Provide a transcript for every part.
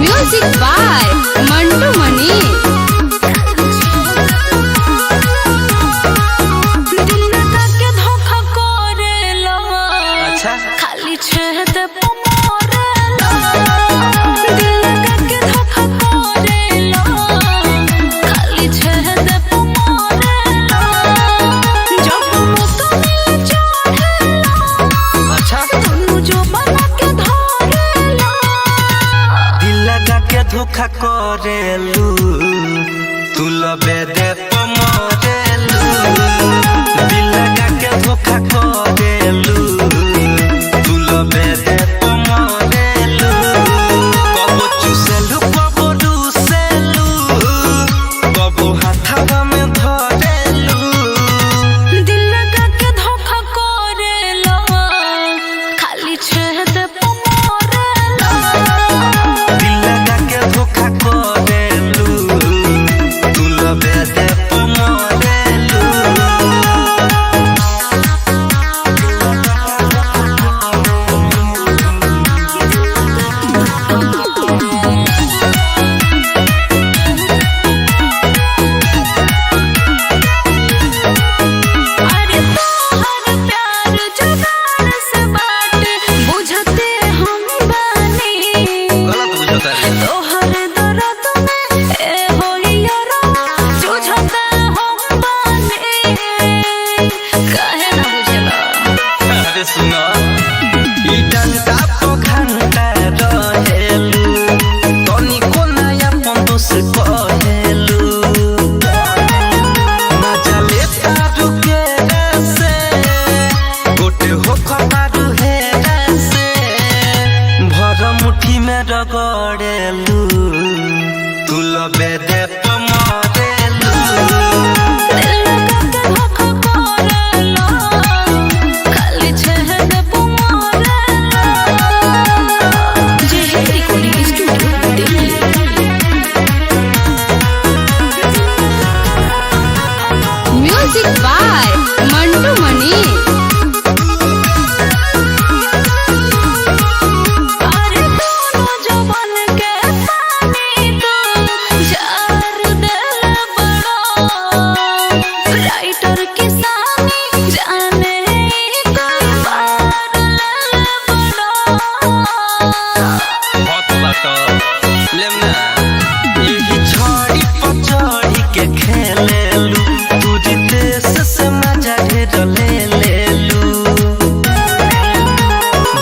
Music by Mantu मनी। अच्छा खाली छेद पमोरेला दिल लगा के धोखा करेला खाली छेद पमोरेला जब तो मिल चढ़ेला अच्छा तू जो बना के धरेला दिल लगा के धोखा करेलू तू लबे दे पमरेलू दिल लगा के धोखा करेलू तू लबे दे पमरेलू कबो चुसेलू कबो डुसेलू कबो हाथवा में धरेलू दिल लगा के धोखा करेला खाली छेद पमरेला दिल लगा के धोखा करेलू तू लबे दे पमरेलू अरे तोहर प्यार जुगाड़ से बाटे बुझते हम बानी गलत बुझता है तोहर दर्द में ए होइयारा जुझते हम बानी काहे ना बुझला अरे सुनो ई डंडा तो घंटा रहेलू तनी को नया पंदोस कहेलू मजा लेता रुके से गोटे हो खबारू है से भर मुट्ठी में रगड़ेलू तू लबे दे पमरेलू दिल लगा के धोखा करेला खाली छेद पमरेला जे recording studio Delhi. Music by Mantu Mani. अरे दोनों जवान के पानी तो जार दिल बड़ा राइटर किसानी जाने कोई बार बड़ा बहुत बात लेमना यही छड़ी पचड़ी के खेलेलू तू जितेश से मजा ढेर ले लेलू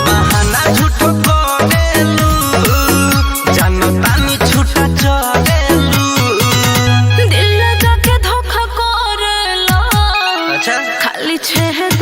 बहाना झूठो करेलू जानतानी छूटा चलेलू दिल लगा के धोखा करेला अच्छा खाली छेद